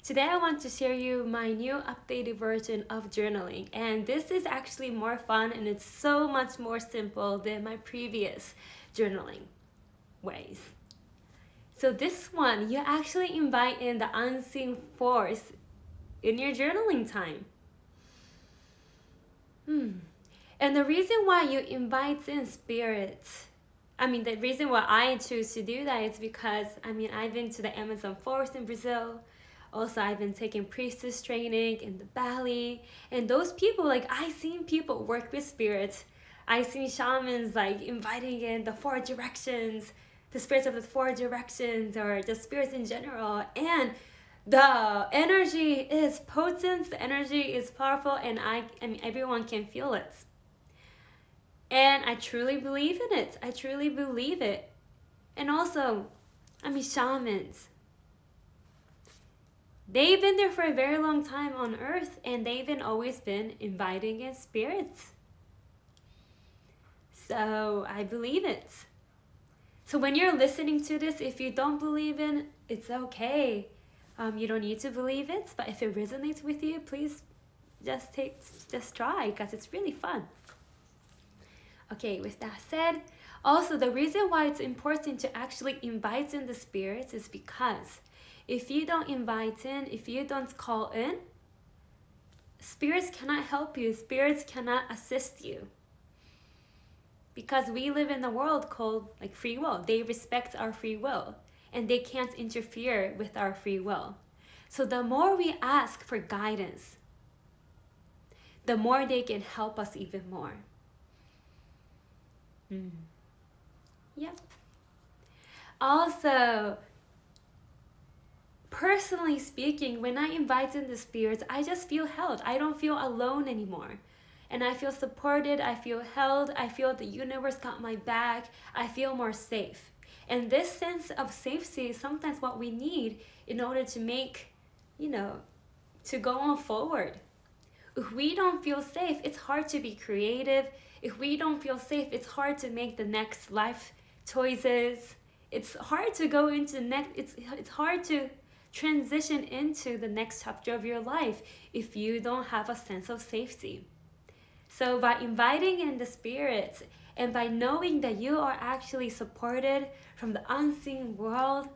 Today I want to share you my new updated version of journaling, and this is actually more fun and it's so much more simple than my previous journaling ways. So this one, you actually invite in the unseen force in your journaling time. And the reason why you invite in spirits, the reason why I choose to do that is because, I've been to the Amazon forest in Brazil. Also, I've been taking priestess training in the Bali. And those people, I seen people work with spirits. I seen shamans, inviting in the four directions, the spirits of the four directions, or the spirits in general. And the energy is potent, the energy is powerful, and everyone can feel it. And I truly believe in it. I truly believe it. And also, shamans. They've been there for a very long time on earth, and they've always been inviting in spirits. So I believe it. So when you're listening to this, if you don't believe in, it's okay. You don't need to believe it, but if it resonates with you, please just try, because it's really fun. Okay, with that said, also the reason why it's important to actually invite in the spirits is because if you don't invite in, if you don't call in, spirits cannot help you, spirits cannot assist you. Because we live in a world called free will. They respect our free will, and they can't interfere with our free will. So the more we ask for guidance, the more they can help us even more. Yep. Also, personally speaking, when I invite in the spirits, I just feel held. I don't feel alone anymore. And I feel supported, I feel held, I feel the universe got my back, I feel more safe. And this sense of safety is sometimes what we need in order to make, to go on forward. If we don't feel safe, it's hard to be creative. If we don't feel safe, it's hard to make the next life choices. It's hard to go into it's hard to transition into the next chapter of your life if you don't have a sense of safety. So by inviting in the spirits and by knowing that you are actually supported from the unseen world,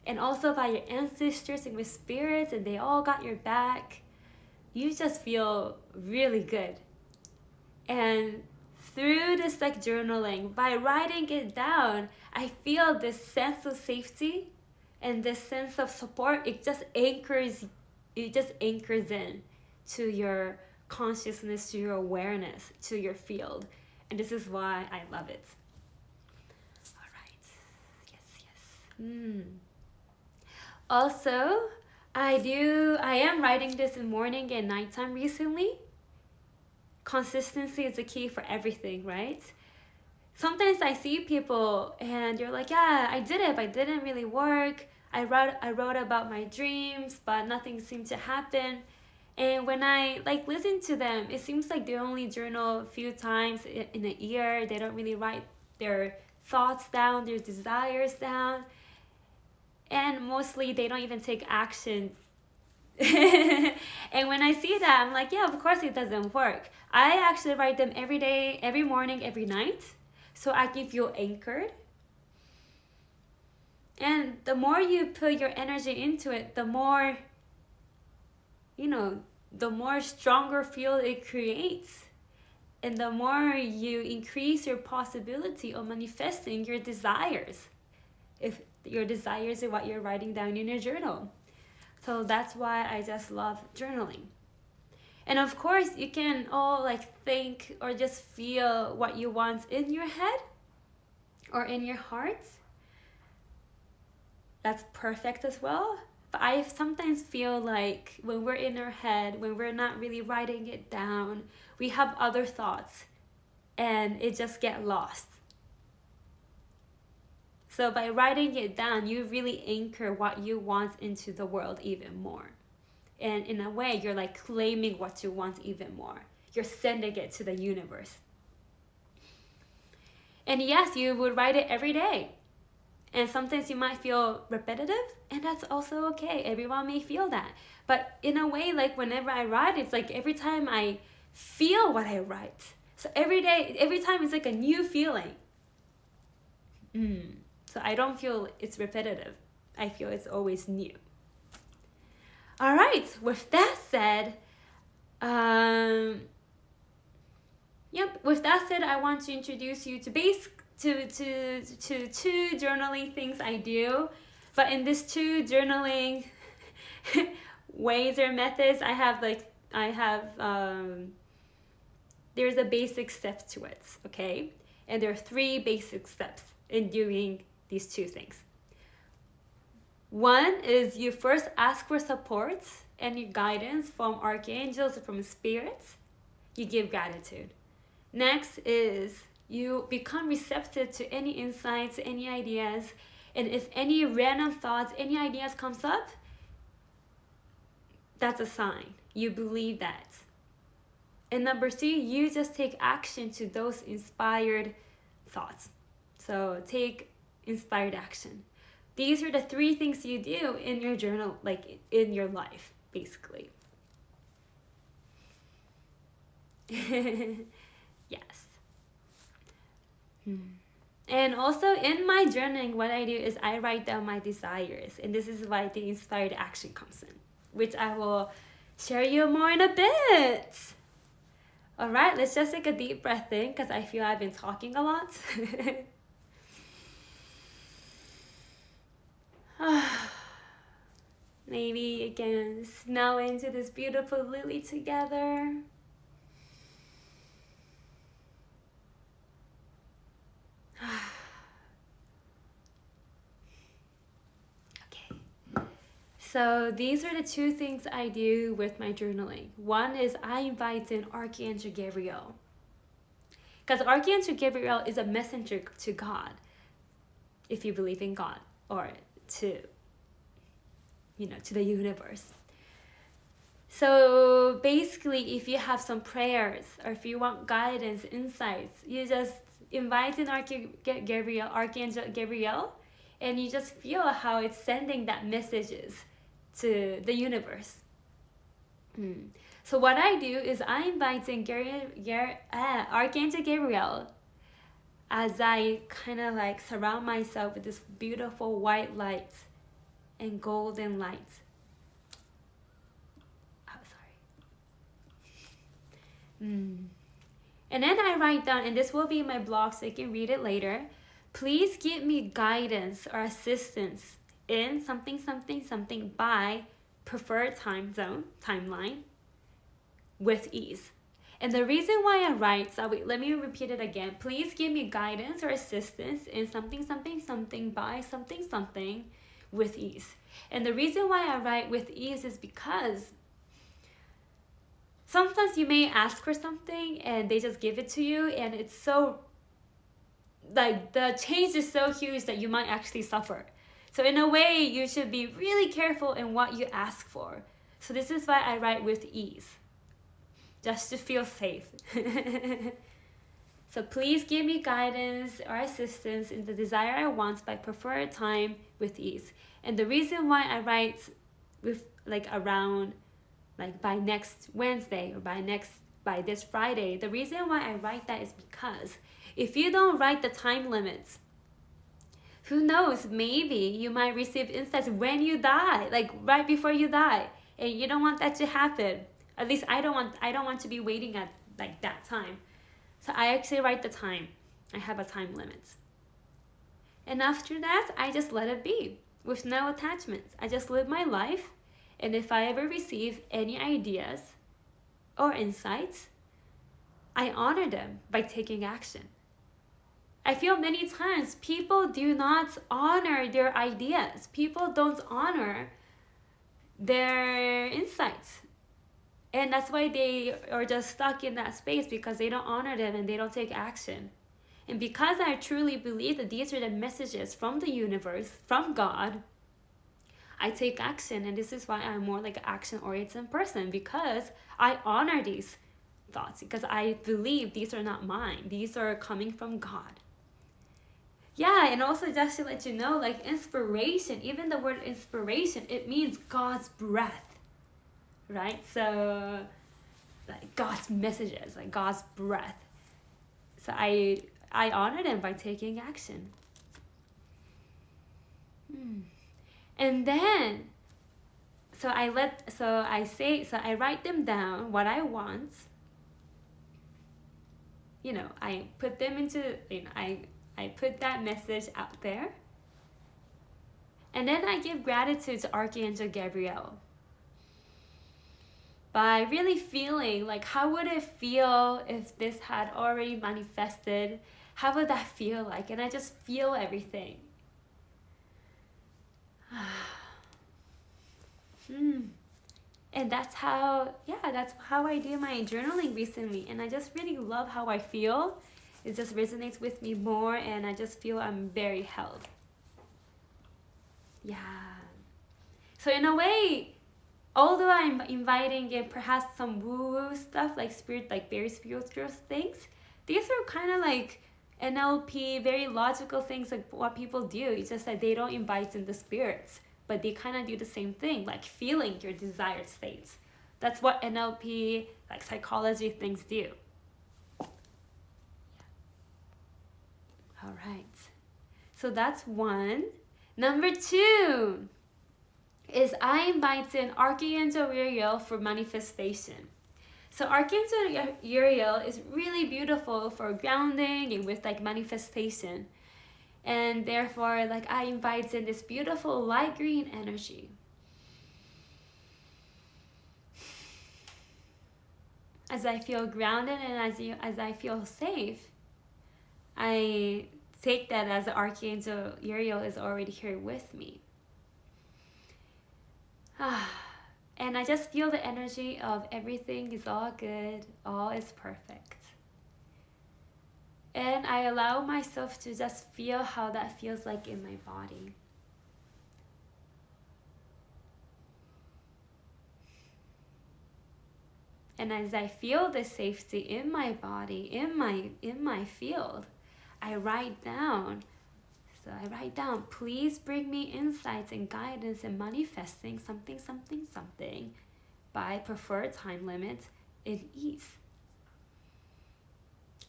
and also by your ancestors and with spirits, and they all got your back, you just feel really good. And through this journaling, by writing it down, I feel this sense of safety and this sense of support. It just anchors in to your consciousness, to your awareness, to your field. And this is why I love it. All right. Yes. Also, I am writing this in morning and nighttime recently. Consistency is the key for everything, right? Sometimes I see people and you're like, yeah, I did it, but it didn't really work. I wrote about my dreams, but nothing seemed to happen. And when I listen to them, it seems like they only journal a few times in a year. They don't really write their thoughts down, their desires down. And mostly they don't even take action. And when I see that, I'm like, yeah, of course it doesn't work. I actually write them every day, every morning, every night. So I can feel anchored. And the more you put your energy into it, the more, the more stronger field it creates. And the more you increase your possibility of manifesting your desires. If your desires are what you're writing down in your journal. So that's why I just love journaling. And of course, you can all think or just feel what you want in your head or in your heart. That's perfect as well. But I sometimes feel like when we're in our head, when we're not really writing it down, we have other thoughts and it just gets lost. So by writing it down, you really anchor what you want into the world even more. And in a way, you're claiming what you want even more. You're sending it to the universe. And yes, you would write it every day. And sometimes you might feel repetitive, and that's also okay. Everyone may feel that. But in a way, like whenever I write, it's like every time I feel what I write. So every day, every time it's like a new feeling. So I don't feel it's repetitive. I feel it's always new. All right, with that said, with that said, I want to introduce you to two journaling things I do. But in these two journaling ways or methods, there's a basic step to it, okay? And there are 3 basic steps in doing these 2 things. One is you first ask for support and your guidance from archangels or from spirits. You give gratitude. Next is you become receptive to any insights, any ideas, and if any random thoughts, any ideas comes up, that's a sign. You believe that. And number 3, you just take action to those inspired thoughts. So take inspired action. These are the 3 things you do in your journal, like in your life, basically. Yes. And also in my journaling, what I do is I write down my desires. And this is why the inspired action comes in, which I will share you more in a bit. All right, let's just take a deep breath in because I feel I've been talking a lot. Maybe you can smell into this beautiful lily together. Okay. So these are the 2 things I do with my journaling. One is I invite in Archangel Gabriel. Because Archangel Gabriel is a messenger to God, if you believe in God, or to the universe. So basically, if you have some prayers or if you want guidance, insights, you just invite in Archangel Gabriel, and you just feel how it's sending that messages to the universe. So what I do is I invite in Archangel Gabriel as I kind of like surround myself with this beautiful white light and golden light. And then I write down, and this will be in my blog so you can read it later. Please give me guidance or assistance in something by preferred timeline with ease. And the reason why I write, let me repeat it again. Please give me guidance or assistance in something by something with ease. And the reason why I write with ease is because sometimes you may ask for something and they just give it to you, and it's so, like, the change is so huge that you might actually suffer. So in a way, you should be really careful in what you ask for. So this is why I write with ease, just to feel safe. So please give me guidance or assistance in the desire I want by preferred time with ease. And the reason why I write with around by next Wednesday or by this Friday, the reason why I write that is because if you don't write the time limits, who knows, maybe you might receive insights when you die, like right before you die, and you don't want that to happen. At least I don't want to be waiting at like that time. So I actually write the time. I have a time limit. And after that, I just let it be with no attachments. I just live my life. And if I ever receive any ideas or insights, I honor them by taking action. I feel many times people do not honor their ideas. People don't honor their insights. And that's why they are just stuck in that space, because they don't honor them and they don't take action. And because I truly believe that these are the messages from the universe, from God, I take action. And this is why I'm more like an action-oriented person, because I honor these thoughts, because I believe these are not mine. These are coming from God. Yeah, and also just to let you know, like inspiration, even the word inspiration, it means God's breath, right? So like God's messages, like God's breath. So I honor them by taking action. And then so I write them down what I want. I put them into, I put that message out there. And then I give gratitude to Archangel Gabriel by really feeling like, how would it feel if this had already manifested? How would that feel like? And I just feel everything. And that's how I do my journaling recently. And I just really love how I feel. It just resonates with me more, and I just feel I'm very held. Yeah. So in a way, although I'm inviting in perhaps some woo-woo stuff, like spirit, like very spiritual things, these are kind of like NLP, very logical things, like what people do. It's just that they don't invite in the spirits, but they kind of do the same thing, like feeling your desired states. That's what NLP, like psychology things do. All right. So that's one. Number two is I invite in Archangel Uriel for manifestation. So Archangel Uriel is really beautiful for grounding and with like manifestation. And therefore, like I invite in this beautiful light green energy. As I feel grounded and as I feel safe, I take that as the Archangel Uriel is already here with me. And I just feel the energy of everything is all good, all is perfect. And I allow myself to just feel how that feels like in my body. And as I feel the safety in my body, in my field, I write down. So I write down, please bring me insights and guidance in manifesting something, something, something by preferred time limit in ease.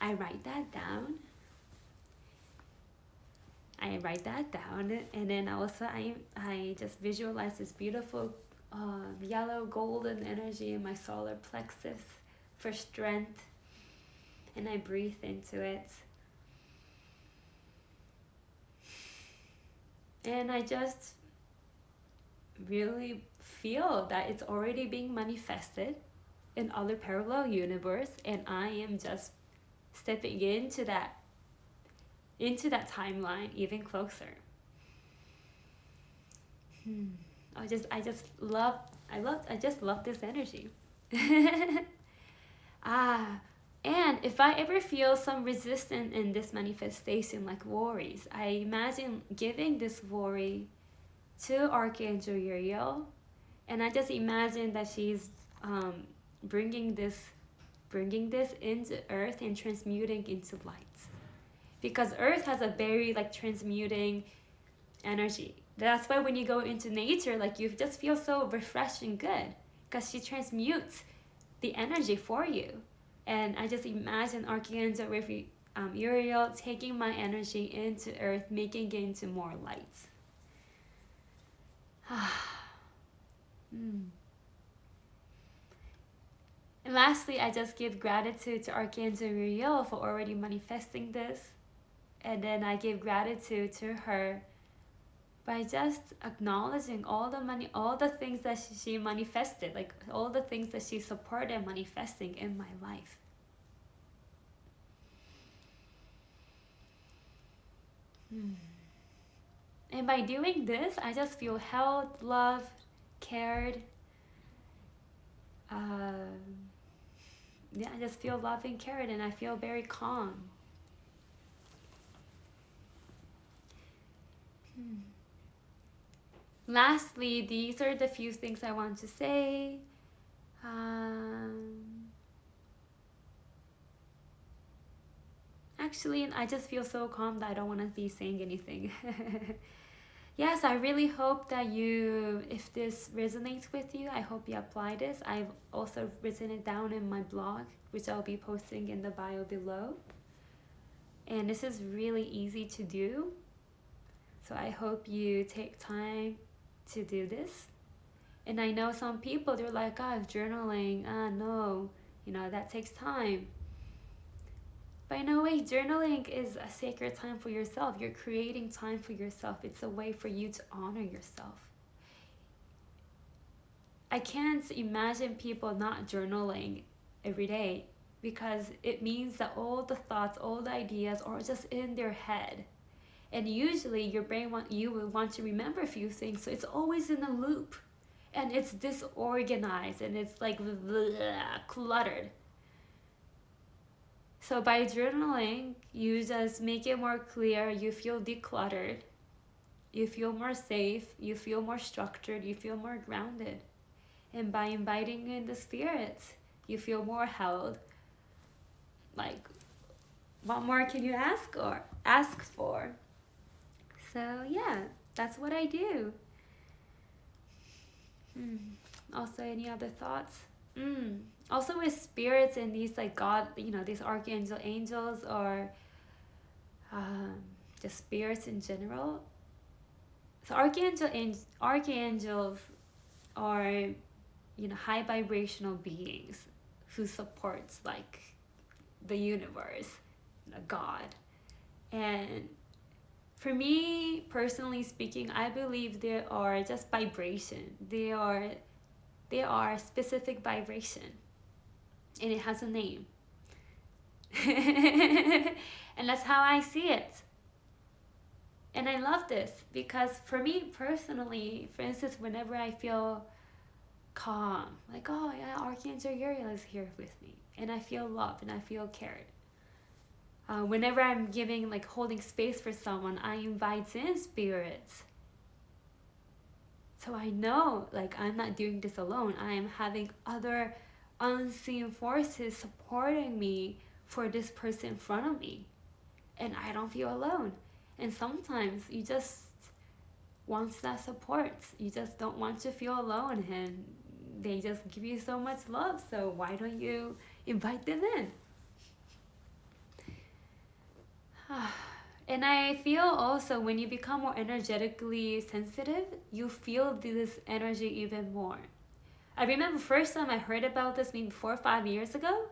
I write that down. And then also I just visualize this beautiful yellow golden energy in my solar plexus for strength, and I breathe into it. And I just really feel that it's already being manifested in other parallel universe, and I am just stepping into that timeline even closer. I just love this energy. And if I ever feel some resistance in this manifestation, like worries, I imagine giving this worry to Archangel Uriel, and I just imagine that she's bringing this into Earth and transmuting into light, because Earth has a very like transmuting energy. That's why when you go into nature, like you just feel so refreshed and good, because she transmutes the energy for you. And I just imagine Archangel Uriel taking my energy into Earth, making it into more light. And lastly, I just give gratitude to Archangel Uriel for already manifesting this. And then I give gratitude to her by just acknowledging all the things that she manifested, like all the things that she supported manifesting in my life. And by doing this, I just feel held, loved, cared. I just feel loved and cared, and I feel very calm. Lastly, these are the few things I want to say. Actually, I just feel so calm that I don't want to be saying anything. Yes, I really hope that you, if this resonates with you, I hope you apply this. I've also written it down in my blog, which I'll be posting in the bio below. And this is really easy to do. So I hope you take time to do this. And I know some people, they're like, journaling, no, that takes time. But in a way, journaling is a sacred time for yourself. You're creating time for yourself. It's a way for you to honor yourself. I can't imagine people not journaling every day, because it means that all the thoughts, all the ideas are just in their head. And usually your brain you will want to remember a few things, so it's always in a loop. And it's disorganized and it's like cluttered. So by journaling, you just make it more clear, you feel decluttered, you feel more safe, you feel more structured, you feel more grounded. And by inviting in the spirits, you feel more held. Like, what more can you ask for? So yeah, that's what I do. Also, any other thoughts? Also with spirits and these like God, these angels, or just spirits in general. So archangels are, high vibrational beings who supports like the universe, God. And for me, personally speaking, I believe they are just vibration. They are specific vibration. And it has a name. And that's how I see it. And I love this because for me personally, for instance, whenever I feel calm, like, oh yeah, Archangel Uriel is here with me, and I feel loved and I feel cared. Whenever I'm holding space for someone, I invite in spirits. So I know, I'm not doing this alone. I am having other unseen forces supporting me for this person in front of me. And I don't feel alone. And sometimes you just want that support. You just don't want to feel alone. And they just give you so much love. So why don't you invite them in? And I feel also when you become more energetically sensitive, you feel this energy even more. I remember first time I heard about this maybe 4 or 5 years ago.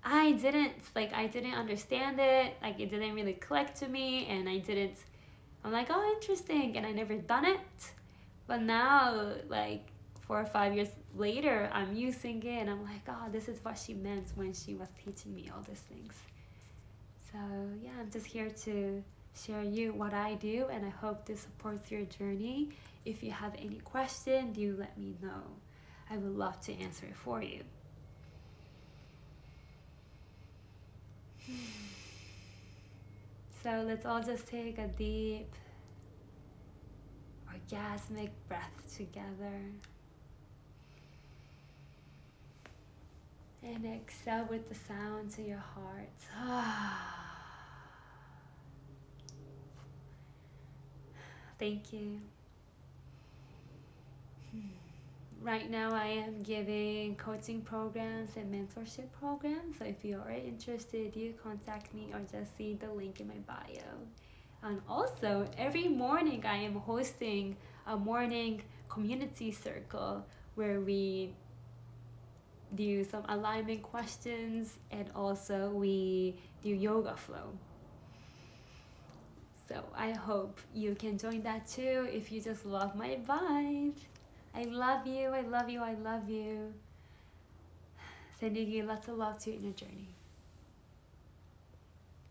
I didn't understand it. It didn't really click to me, and I'm like, oh, interesting, and I never done it. But now, 4 or 5 years later, I'm using it, and I'm like, oh, this is what she meant when she was teaching me all these things. So yeah, I'm just here to share you what I do, and I hope this supports your journey. If you have any question, do let me know. I would love to answer it for you. So let's all just take a deep, orgasmic breath together. And exhale with the sound to your heart. Thank you. Right now I am giving coaching programs and mentorship programs. So if you are interested, you contact me or just see the link in my bio. And also, every morning I am hosting a morning community circle where we do some alignment questions, and also we do yoga flow. So I hope you can join that too if you just love my vibe. I love you, I love you, I love you. Sending you lots of love to your inner journey.